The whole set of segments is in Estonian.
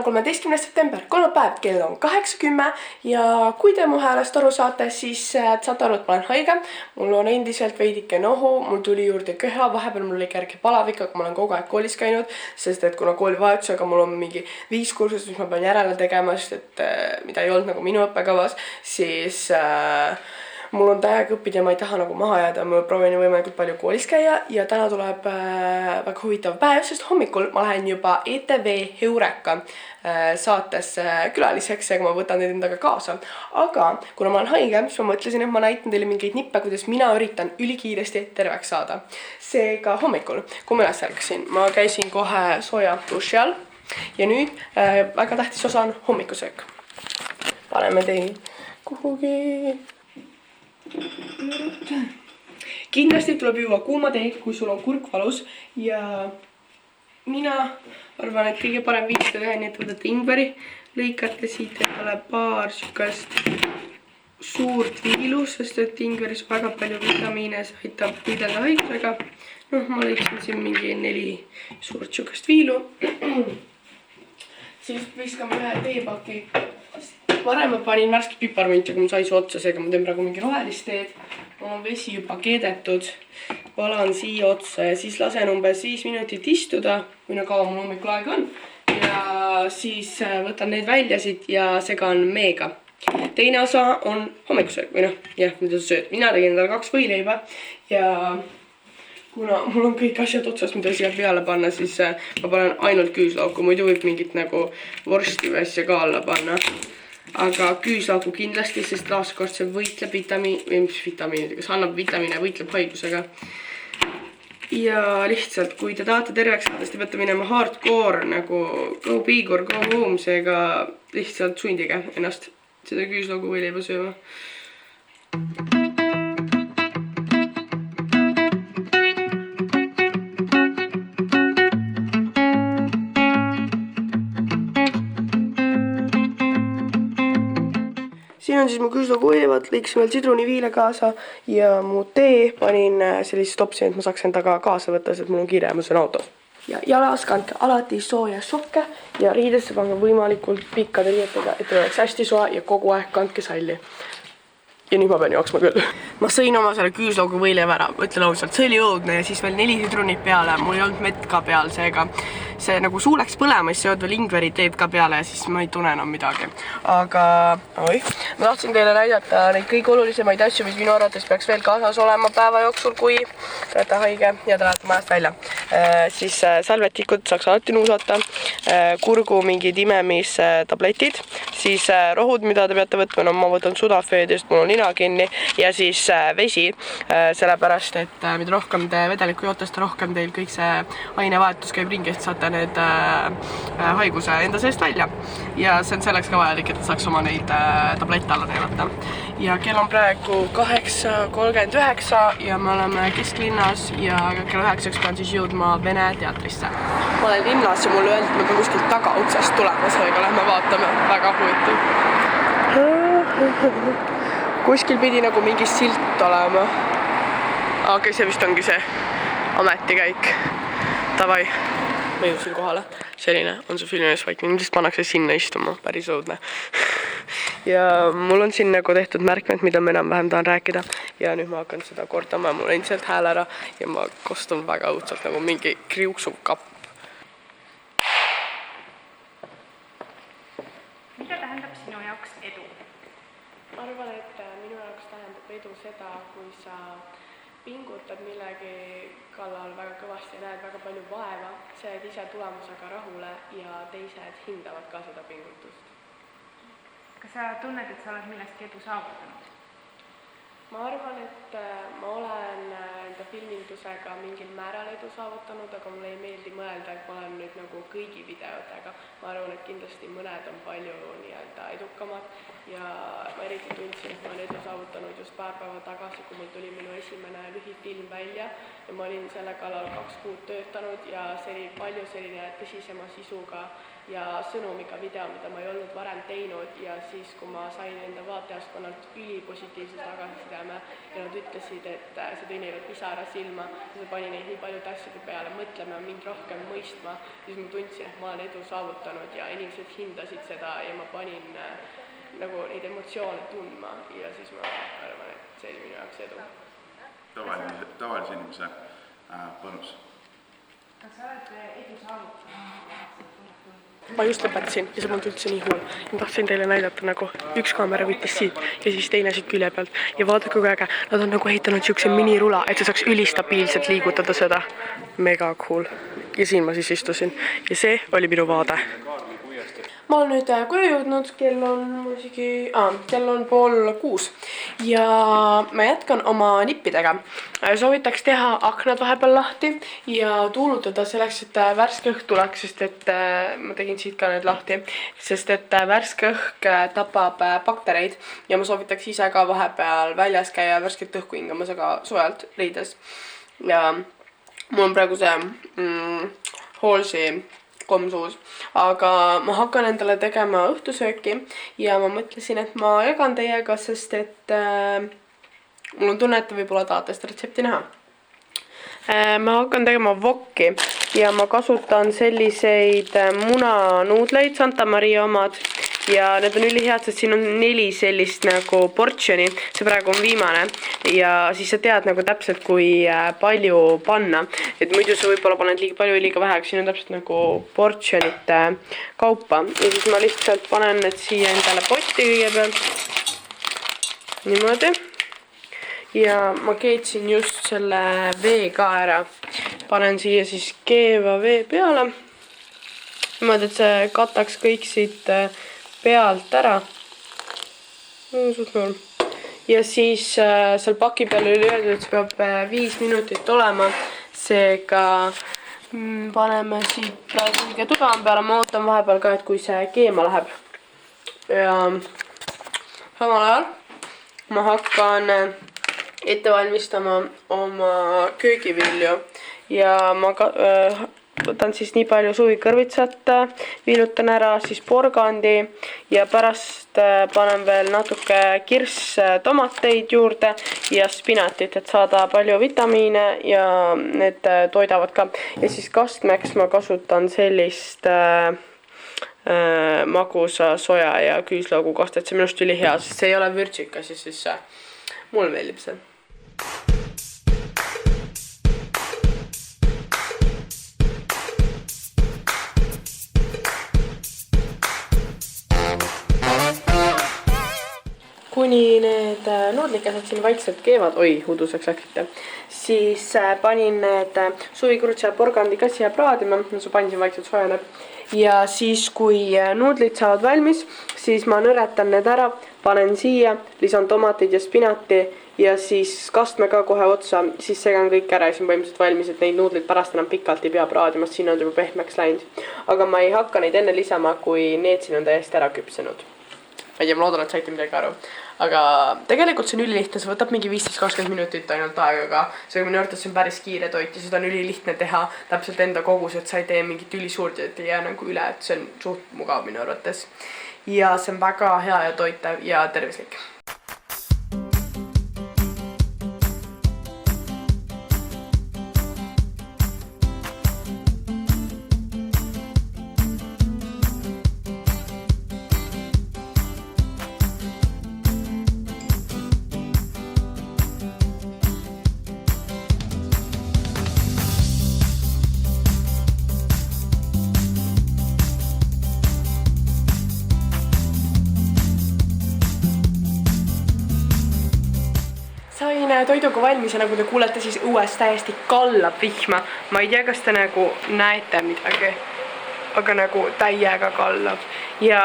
on 13. september, kolmapäev, kell on 8:10 ja kui te mu häälest aru saate, siis saate aru, et ma olen haige. Mul on endiselt veidike nohu, mul tuli juurde köha, vahepeal mul oli kerge palavik, aga ma olen kogu aeg koolis käinud, sest et kuna koolivahetusega mul on mingi 5 kursust, mis ma pean järele tegema, sest et mida ei olnud nagu minu õppekavas, siis mul on täiega õppida ja ma ei taha nagu maha jääda, ma proovin võimalikult palju koolis käia ja täna tuleb väga huvitav päev, sest hommikul ma lähen juba ETV Heureka saatesse külaliseks, seega ma võtan teid endaga kaasa. Aga kuna ma olen haige, siis ma mõtlesin, et ma näitan teile mingeid nippe, kuidas mina üritan ülikiiresti terveks saada. Seega hommikul, kui ma üles ärkasin, ma käisin kohe sooja duši all ja nüüd väga tähtis osa on hommikusöök. Paneme teid kuhugi. Kindlasti tuleb juua kuuma teed, kui sul on kurk valus ja mina arvan, et kõige parem viis seda teha, nii et võtate ingveri, lõikate siit endale paar sükast suurt viilu, sest et ingveris on väga palju vitamiine, see aitab võidelda haigusega. Ma lõiksin siin mingi 4 suurt sükast viilu. Siis viskame ühe teepaki. Varem ma panin värsket piparmünti, kui ma sai su otsa, seega ma teen praegu mingi rohelist teed. Mul on vesi juba keedetud, valan siia otsa ja siis lasen umbes 5 minutit istuda, kui kaua mul hommikul aega on. Ja siis võtan need välja siit ja segan meega. Teine osa on hommikusöök või mida sa sööd. Mina tegin endale 2 võileiba ja kuna mul on kõik asjad otsas, mida siia peale panna, siis ma panen ainult küüslauku, muidu võib mingit nagu vorsti või asja ka alla panna. Aga küüslaugu kindlasti, sest taaskord see võitleb vitamiinidega, see annab vitamiine, võitleb haigusega. Ja lihtsalt, kui te tahate terveks saada, siis te peate minema hardcore nagu go big or go home, seega lihtsalt sundige ennast seda küüslaugu võileiba sööma. Siin on siis mu küüslaugu võileivad, lõiksin veel sidruniviile kaasa ja mu tee panin sellist stopsi, et ma saaks endaga kaasa võtta, sest mul on kiire ja ma söön autos. Ja jalas kandke alati sooja sokke ja riidesse pange võimalikult pikkade riietega, et oleks hästi soe ja kogu aeg kandke salli. Ja nüüd ma pean jooksma küll. Ma sõin oma selle küüslaugu võileiva ära, ütlen ausalt, see oli õudne ja siis veel 4 sidrunit peale, mul ei olnud mett ka peal, seega see nagu suu läks põlema, siis jood veel ingveri teed ka peale ja siis ma ei tunne enam midagi. Aga ma tahtsin teile näidata neid kõige olulisemaid asju, mis minu arvates peaks veel kaasas olema päeva jooksul, kui te olete haige ja te lähete majast välja. Siis salvetikud saaks alati nuusata, kurgu mingid imemistabletid, siis rohud, mida te peate võtma, ma võtan Sudafedist, mul on nina kinni ja siis vesi, sellepärast, et mida rohkem te vedelikku joote, seda rohkem teil kõik see ainevahetus käib ringi, et saate need haiguse enda seest välja. Ja see on selleks ka vajalik, et saaks oma neid tablette alla neelata. Ja kell on praegu 8:39 ja me oleme kesklinnas ja kell 9 pean siis jõudma Vene teatrisse. Ma olen linnas ja mulle öeldi, et me pean kuskilt taga uksest tulema, seega lähme vaatame, väga huvitav. Kuskil pidi nagu mingi silt olema. Aga see vist ongi see ametikäik. Tavai, ma jõudsin kohale. Selline on see filmides vaikne, nüüd pannakse sinna istuma, päris õudne. Ja mul on siin nagu tehtud märkmed, mida ma enam-vähem tahan rääkida. Ja nüüd ma hakkan seda kordama, mul on endiselt hääl ära ja ma kostun väga õudselt nagu mingi kriuksuv kapp. Mida tähendab sinu jaoks edu? Ma arvan, et minu jaoks tähendab edu seda, kui sa pingutad millegi kallal väga kõvasti ja näed väga palju vaeva, sa jääd ise tulemusega rahule ja teised hindavad ka seda pingutust. Kas sa tunned, et sa oled millestki edu saavutanud? Ma arvan, et ma olen enda filmindusega mingil määral edu saavutanud, aga mulle ei meeldi mõelda, et ma olen nüüd nagu kõigi videotega. Ma arvan, et kindlasti mõned on palju edukamad ja ma eriti tundsin, et ma olen edu saavutanud just paar päeva tagasi, kui mul tuli minu esimene lühifilm välja ja ma olin selle kallal 2 kuud töötanud ja see oli palju selline tõsisema sisuga ja sõnumiga video, mida ma ei olnud varem teinud ja siis, kui ma sain enda vaatajaskonnalt ülipositiivse tagasisideme ja nad ütlesid, et see tõi neile pisara silma ja see pani neid nii paljude asjade peale mõtlema, mind rohkem mõistma, siis ma tundsin, et ma olen edu saavutanud ja inimesed hindasid seda ja ma panin nagu neid emotsioone tundma ja siis ma arvan, et see oli minu jaoks edu. Tavalise inimese panus. Kas sa oled edu saavutanud? Ma just lõpetasin ja see polnud üldse nii hull. Ma tahtsin teile näidata nagu üks kaamera võttis siit ja siis teine siit külje pealt. Ja vaadake kui äge, nad on nagu ehitanud siukse minirula, et see saaks ülistabiilselt liigutada seda. Mega cool. Ja siin ma siis istusin ja see oli minu vaade. Ma olen nüüd koju jõudnud, kell on 5:30 ja ma jätkan oma nippidega. Soovitaks teha aknad vahepeal lahti ja tuulutada selleks, et värske õhk tuleks, sest et ma tegin siit ka need lahti, sest et värske õhk tapab baktereid ja ma soovitaks ise ka vahepeal väljas käia värsket õhku hingamas, aga soojalt riides. Ja mul on praegu see Halsey komsuus, aga ma hakkan endale tegema õhtusööki ja ma mõtlesin, et ma jagan teiega, sest et mul on tunne, et te võib-olla tahate seda retsepti näha. Ma hakkan tegema wokki ja ma kasutan selliseid munanuudleid, Santa Maria omad ja need on ülihead, sest siin on 4 sellist nagu portsjoni, see praegu on viimane ja siis sa tead nagu täpselt, kui palju panna, et muidu sa võib-olla paned liiga palju või liiga vähe, siin on täpselt nagu portsjonite kaupa ja siis ma lihtsalt panen need siia endale potti kõigepealt niimoodi. Ja ma keetsin just selle vee ka ära. Panen siia siis keeva vee peale. Niimoodi, et see kataks kõik siit pealt ära. Ja siis seal paki peal oli öeldud, et see peab 5 minutit olema. Seega paneme siit kõige tugevam peale. Ma ootan vahepeal ka, et kui see keema läheb. Ja samal ajal ma hakkan ette valmistama oma köögivilju ja ma võtan siis nii palju suvikõrvitsat, viilutan ära siis porgandi ja pärast panen veel natuke kirstomateid juurde ja spinatit, et saada palju vitamiine ja need toidavad ka. Ja siis kastmeks ma kasutan sellist magusa soja ja küüslaugu kastet, see minust üli hea, sest see ei ole vürtsikas ja siis mulle meeldib see. Kuni need nuudlikesed siin vaikselt keevad, uduseks läksite, siis panin need suvikõrvitsad ja porgandi ka siia praadima, panin siin vaikselt soojeneb. Ja siis, kui nuudlid saavad valmis, siis ma nõretan need ära, panen siia, lisan tomatid ja spinati ja siis kastme ka kohe otsa, siis segan kõik ära ja siis on põhimõtteliselt valmis, et neid nuudlid pärast enam pikalt ei pea praadima, siin on juba pehmeks läinud. Aga ma ei hakka neid enne lisama, kui need siin on täiesti ära küpsenud. Ma loodan, et saite midagi aru. Aga tegelikult see on ülilihtne, see võtab mingi 15-20 minutit ainult aega, see minu arvates on päris kiire toit ja seda on ülilihtne teha täpselt enda kogus, et sa ei tee mingit ülisuurt, et ei jää nagu üle, et see on suht mugav minu arvates. Ja see on väga hea ja toitav ja tervislik. Sain toiduga valmis ja nagu te kuulete, siis õues täiesti kallab vihma. Ma ei tea, kas te nagu näete midagi, aga nagu täiega kallab. Ja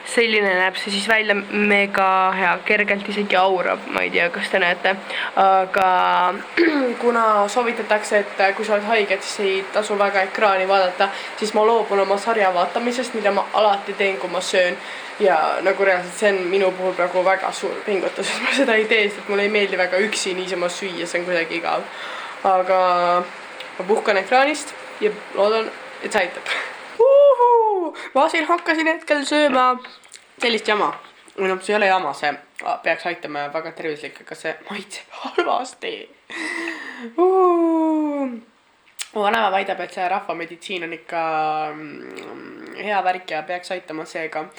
selline näeb see siis välja mega hea, kergelt isegi aurab, ma ei tea, kas te näete. Aga kuna soovitatakse, et kui sa oled haige, siis ei tasu väga ekraani vaadata, siis ma loobun oma sarja vaatamisest, mida ma alati teen, kui ma söön. Ja nagu reaalselt see on minu puhul praegu väga suur pingutus, et ma seda ei tee, sest mulle ei meeldi väga üksi niisama süüa, see on kuidagi igav. Aga ma puhkan ekraanist ja loodan, et see aitab. ma siin hakkasin hetkel sööma sellist jama. Või noh, see ei ole jama, see peaks aitama väga tervislik, aga see maitseb halvasti. Vanema väidab, et see rahvameditsiin on ikka hea värk ja peaks aitama, seega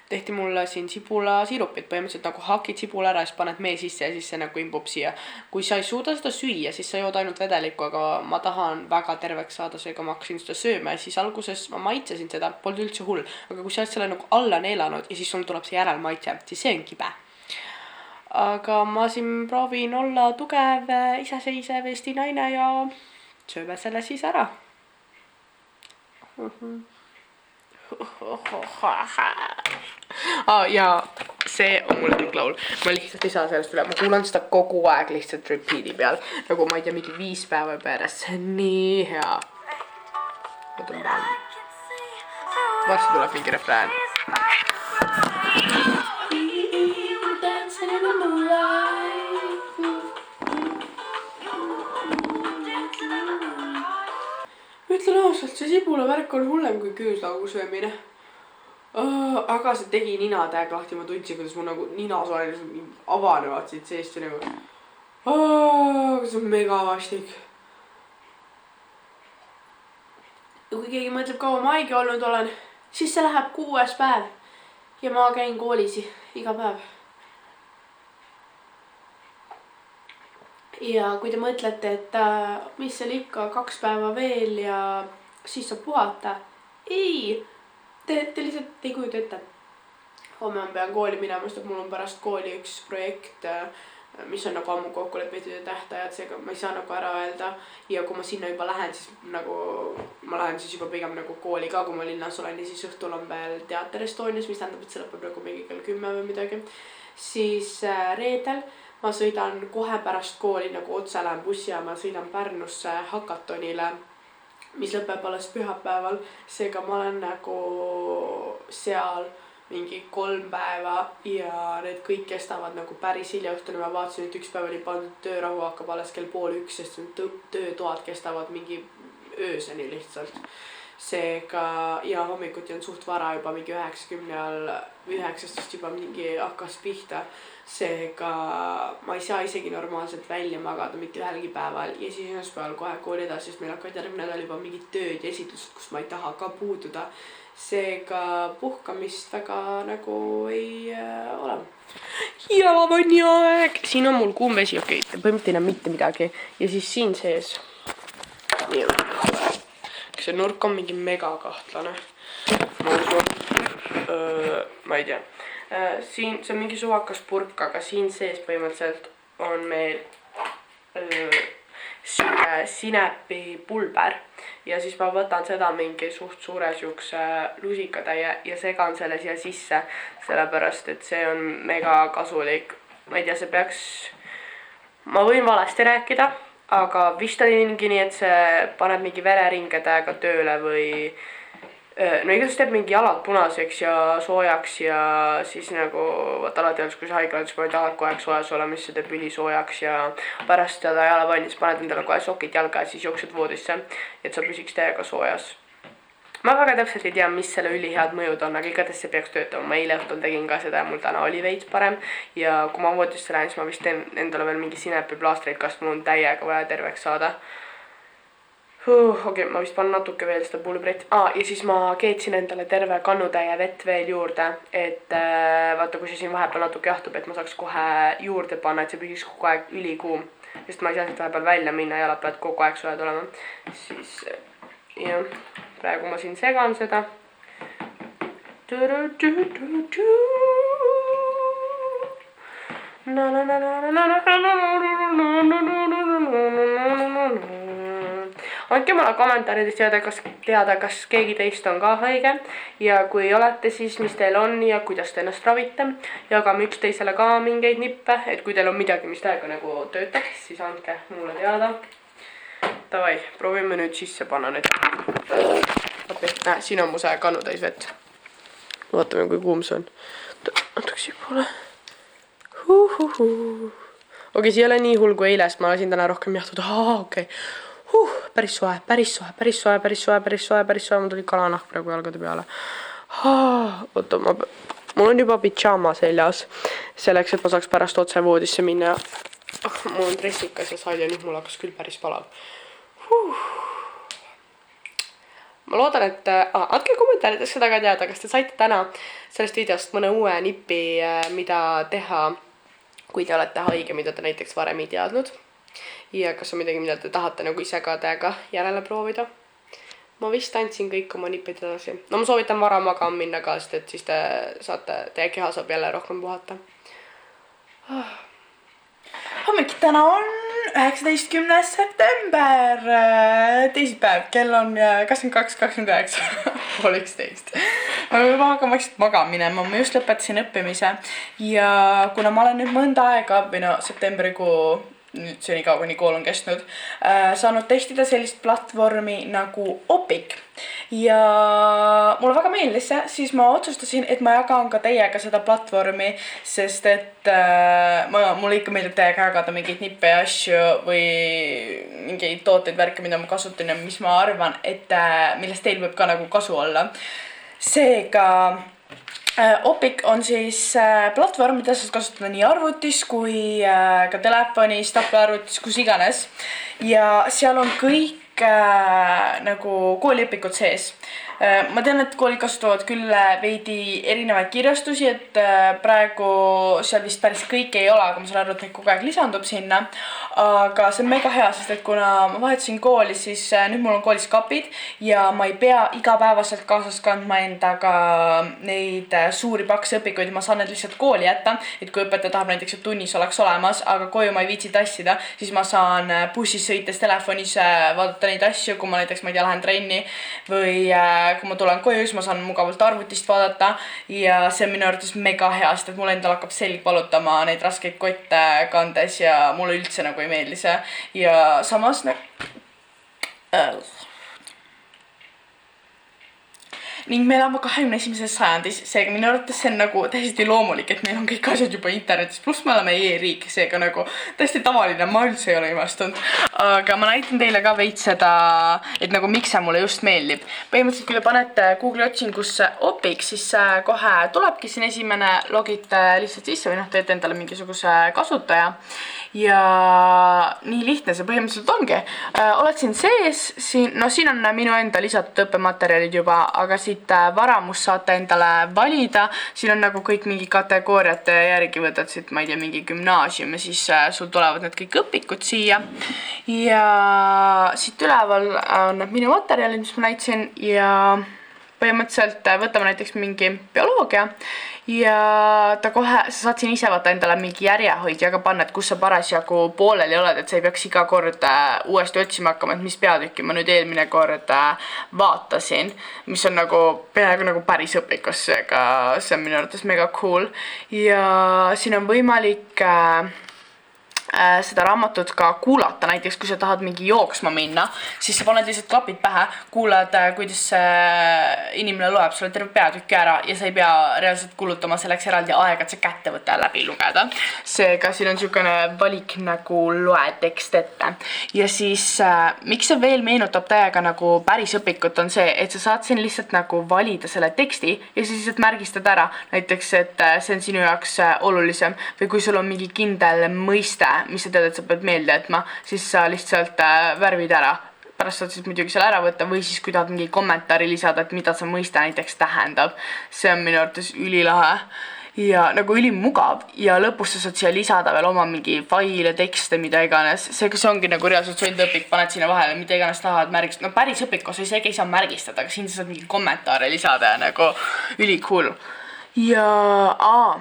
tehti mulle siin sibulasiirupit, põhimõtteliselt nagu hakid sibula ära, siis paned mee sisse ja siis see nagu imbub siia. Kui sa ei suuda seda süüa, siis sa jood ainult vedelikku, aga ma tahan väga terveks saada, seega ma hakkasin seda sööma ja siis alguses ma maitsesin seda, polnud üldse hull. Aga kui sa oled selle nagu alla neelanud ja siis sul tuleb see järelmaitse, siis see on kibe. Aga ma siin proovin olla tugev, iseseisev Eesti naine ja sööme selle siis ära. Ja see on mul laul. Ma lihtsalt ei saa sellest üle. Ma kuulan seda kogu aeg lihtsalt repeat'i peal. Nagu ma ei tea, mingi 5 päeva pärast. See on nii hea. Varsti tuleb mingi refrään. Ütlen aastalt, see sibulavärk on hullem kui küüslaugu söömine. Aga see tegi nina täiega lahti, ma tundsin, kuidas mu nagu ninasoaline avanevad siit seest ja nagu see on mega vastik. Ja kui keegi mõtleb, kaua ma haige olnud olen, siis see läheb 6. päev ja ma käin koolis iga päev. Ja kui te mõtlete, et mis seal ikka 2 päeva veel ja siis saab puhata, ei! Te lihtsalt ei kujuta ette. Homme ma pean kooli minema, sest mul on pärast kooli üks projekt, mis on nagu ammu kokku lepitud ja tähtajad, seega ma ei saa nagu ära öelda. Ja kui ma sinna juba lähen, siis nagu ma lähen siis juba pigem nagu kooli ka, kui ma linnas olen ja siis õhtul on veel Teater Estonias, mis tähendab, et see lõpeb nagu mingi kell 10 või midagi. Siis reedel ma sõidan kohe pärast kooli nagu otse lähen bussi ja ma sõidan Pärnusse hakatonile, mis lõpeb alles pühapäeval, seega ma olen nagu seal mingi 3 päeva ja need kõik kestavad nagu päris hilja õhtuni. Ma vaatasin, et üks päev oli pandud töörahu hakkab alles kell 12:30, sest töötoad kestavad mingi ööseni lihtsalt. Seega ja hommikuti on suht vara juba mingi 9:10 juba mingi hakkas pihta. Seega ma ei saa isegi normaalselt välja magada mitte ühelgi päeval ja siis esmaspäeval kohe kooli edasi, sest meil hakkavad järgmine nädal juba mingid tööd ja esitlused, kus ma ei taha ka puududa. Seega puhkamist väga nagu ei ole. Ja vanni aeg! Siin on mul kuum vesi, okei, põhimõtteliselt enam mitte midagi. Ja siis siin sees. See nurk on mingi mega kahtlane. Ma usun. Ma ei tea. Siin see on mingi suvakas purk, aga siin sees põhimõtteliselt on meil sinepi pulber ja siis ma võtan seda mingi suht suure siukse lusikatäie ja segan selle siia sisse, sellepärast et see on mega kasulik. Ma ei tea, see peaks, ma võin valesti rääkida, aga vist oli nii, et see paneb mingi vereringetega tööle või no igatahes teeb mingi jalad punaseks ja soojaks ja siis nagu vaata alati öeldes, kui sa haigla oled, siis paned jalad kogu aeg soojas olema, mis see teeb ülisoojaks ja pärast seda jalavanni siis paned endale kohe sokid jalga ja siis jooksed voodisse, et sa püsiks täiega soojas. Ma väga täpselt ei tea, mis selle ülihead mõjud on, aga igatahes see peaks töötama. Ma eile õhtul tegin ka seda ja mul täna oli veits parem ja kui ma voodisse lähen, siis ma vist teen endale veel mingi sinepiplaastreid, kas mul on täiega vaja terveks saada. Okei, ma vist panen natuke veel seda pulbrit. Ja siis ma keetsin endale terve kannutäie vett veel juurde, et vaata, kui see siin vahepeal natuke jahtub, et ma saaks kohe juurde panna, et see püsiks kogu aeg ülikuum, sest ma ei saa siit vahepeal välja minna ja jalad peavad kogu aeg soojad olema. Siis, jah, praegu ma siin segan seda. Andke mulle kommentaarides teada, kas keegi teist on ka haige ja kui olete, siis mis teil on ja kuidas te ennast ravite. Jagame üksteisele ka mingeid nippe, et kui teil on midagi, mis täiega nagu töötab, siis andke mulle teada. Davai, proovime nüüd sisse panna nüüd. Siin on mu see kannutäis vett. Vaatame, kui kuum see on. Natuke sipule. Okei, see ei ole nii hull kui eilest, ma lasin täna rohkem jahtuda. Okei. päris soe, mul tuli kalanahk praegu jalgade peale. Oota, mul on juba pidžaama seljas, selleks, et ma saaks pärast otse voodisse minna. Mul on dressikas ja sai ja nüüd mul hakkas küll päris palav. Ma loodan, et andke kommentaarides seda ka teada, kas te saite täna sellest videost mõne uue nippi, mida teha, kui te olete haige, mida te näiteks varem ei teadnud. Ja kas on midagi, mida te tahate nagu ise ka täiega järele proovida. Ma vist andsin kõik oma nipid edasi. No ma soovitan vara magama minna ka, sest et siis te saate, teie keha saab jälle rohkem puhata. Hommik täna on 19. september, teisipäev, kell on 22.29, pool 11. Ma juba hakkan vaikselt magama minema, ma just lõpetasin õppimise ja kuna ma olen nüüd mõnda aega, või no septembrikuu, nüüd see nii kaua, kuni kool on kestnud, saanud testida sellist platvormi nagu Opiq. Ja mulle väga meeldis see, siis ma otsustasin, et ma jagan ka teiega seda platvormi, sest et mulle ikka meeldib teiega jagada mingeid nippe ja asju või mingeid tooteid, värke, mida ma kasutan ja mis ma arvan, et millest teil võib ka nagu kasu olla. Seega Opiq on siis platvorm, mida saad kasutada nii arvutis kui ka telefonis, tablarvutis, kus iganes. Ja seal on kõik nagu kooliõpikud sees. Ma tean, et koolid kasutavad küll veidi erinevaid kirjastusi, et praegu seal vist päris kõik ei ole, aga ma saan aru, et neid kogu aeg lisandub sinna. Aga see on mega hea, sest et kuna ma vahetasin kooli, siis nüüd mul on koolis kapid ja ma ei pea igapäevaselt kaasas kandma endaga neid suuri pakse õpikuid. Ma saan need lihtsalt kooli jätta, et kui õpetaja tahab näiteks, et tunnis oleks olemas, aga koju ma ei viitsi tassida, siis ma saan bussis sõites telefonis vaadata neid asju, kui ma näiteks, ma ei tea, lähen trenni või kui ma tulen koju, siis ma saan mugavalt arvutist vaadata ja see on minu arvates mega hea, sest et mul endal hakkab selg valutama neid raskeid kotte kandes ja mulle üldse nagu ei meeldi see ja samas ning me elame 21. sajandis, seega minu arvates see on nagu täiesti loomulik, et meil on kõik asjad juba internetis, pluss me oleme e-riik, seega nagu täiesti tavaline, ma üldse ei ole imestunud. Aga ma näitan teile ka veits seda, et nagu miks see mulle just meeldib. Põhimõtteliselt, kui te panete Google'i otsingusse Opiq, siis kohe tulebki siin esimene, logite lihtsalt sisse või teete endale mingisuguse kasutaja. Ja nii lihtne see põhimõtteliselt ongi. Oled siin sees, siin on minu enda lisatud õppematerjalid juba, aga siit varamust saate endale valida. Siin on nagu kõik mingi kategooriate järgi võtad siit, ma ei tea, mingi gümnaasium ja siis sul tulevad need kõik õpikud siia. Ja siit üleval on need minu materjalid, mis ma näitasin ja põhimõtteliselt võtame näiteks mingi bioloogia ja ta kohe, sa saad siin ise vaata endale mingi järjehoidja ka panna, et kus sa parasjagu pooleli oled, et sa ei peaks iga kord uuesti otsima hakkama, et mis peatükki ma nüüd eelmine kord vaatasin, mis on nagu peaaegu nagu päris õpikus, seega see on minu arvates mega cool ja siin on võimalik seda raamatut ka kuulata, näiteks kui sa tahad mingi jooksma minna, siis sa paned lihtsalt klapid pähe, kuulad, kuidas inimene loeb sulle terve peatükki ära ja sa ei pea reaalselt kulutama selleks eraldi aega, et see kätte võtta ja läbi lugeda. Seega siin on niisugune valik nagu loe tekst ette. Ja siis, miks see veel meenutab täiega nagu päris õpikut on see, et sa saad siin lihtsalt nagu valida selle teksti ja siis lihtsalt märgistad ära, näiteks, et see on sinu jaoks olulisem või kui sul on mingi kindel mõiste, mis sa tead, et sa pead meelde jätma, siis sa lihtsalt värvid ära. Pärast saad siis muidugi seal ära võtta või siis kui tahad mingi kommentaari lisada, et mida see mõiste näiteks tähendab. See on minu arvates ülilahe ja nagu ülimugav ja lõpus sa saad siia lisada veel oma mingi faile, tekste, mida iganes. See ongi nagu reaalselt sundõpik, paned sinna vahele, mida iganes tahad märgistada. No päris õpikus isegi ei saa märgistada, aga siin sa saad mingi kommentaare lisada ja nagu ülikool. Ja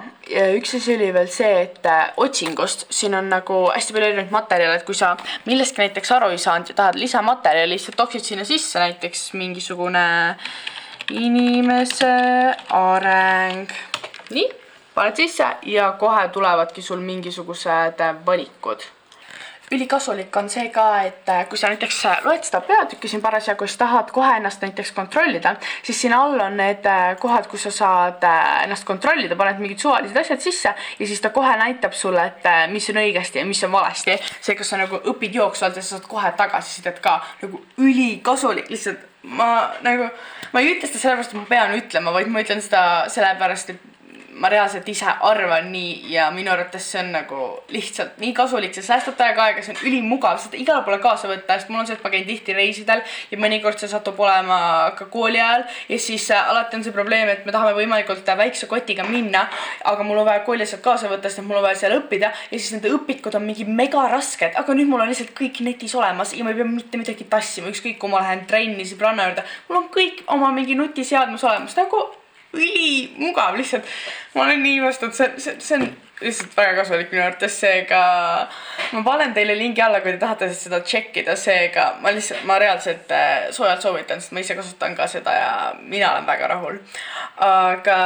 üks asi oli veel see, et otsingust siin on nagu hästi palju erinevaid materjale, et kui sa millestki näiteks aru ei saanud ja tahad lisamaterjali, siis toksid sinna sisse näiteks mingisugune inimese areng. Nii, paned sisse ja kohe tulevadki sul mingisugused valikud. ülikasulik on see ka, et kui sa näiteks loed seda peatükki siin parasjagu, siis tahad kohe ennast näiteks kontrollida, siis siin all on need kohad, kus sa saad ennast kontrollida, paned mingid suvalised asjad sisse ja siis ta kohe näitab sulle, et mis on õigesti ja mis on valesti. See, kas sa nagu õpid jooksvalt ja sa saad kohe tagasisidet ka nagu ülikasulik, lihtsalt ma ei ütle seda sellepärast, et ma pean ütlema, vaid ma ütlen seda sellepärast, et ma reaalselt ise arvan nii ja minu arvates see on nagu lihtsalt nii kasulik, see säästab täiega aega, see on ülimugav, seda igale poole kaasa võtta, sest mul on see, et ma käin tihti reisidel ja mõnikord see satub olema ka kooli ajal ja siis alati on see probleem, et me tahame võimalikult väikse kotiga minna, aga mul on vaja kooli sealt kaasa võtta, sest mul on vaja seal õppida ja siis nende õpikud on mingi mega rasked, aga nüüd mul on lihtsalt kõik netis olemas ja ma ei pea mitte midagi tassima, ükskõik kui ma lähen trenni sõbranna juurde, mul on kõik oma mingi nutiseadmes olemas, nagu ülimugav lihtsalt. Ma olen nii vastu, see on lihtsalt väga kasulik minu arvates, seega ma panen teile lingi alla, kui te tahate seda tšekkida, seega ma reaalselt soojalt soovitan, sest ma ise kasutan ka seda ja mina olen väga rahul. Aga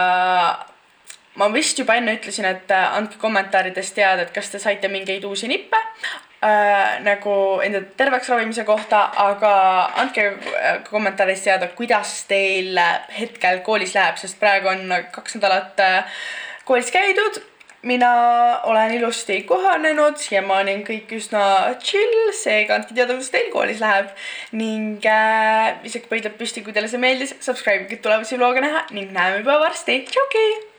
ma vist juba enne ütlesin, et andke kommentaarides teada, et kas te saite mingeid uusi nippe nagu enda terveks ravimise kohta, aga andke kommentaaris teada, kuidas teil hetkel koolis läheb, sest praegu on 2 nädalat koolis käidud. Mina olen ilusti kohanenud ja ma olen kõik üsna chill, seega andke teada, kuidas teil koolis läheb ning isegi pöidlad püsti, kui teile see meeldis, subscribe tulevasi vlooge näha ning näeme juba varsti. Tšauki!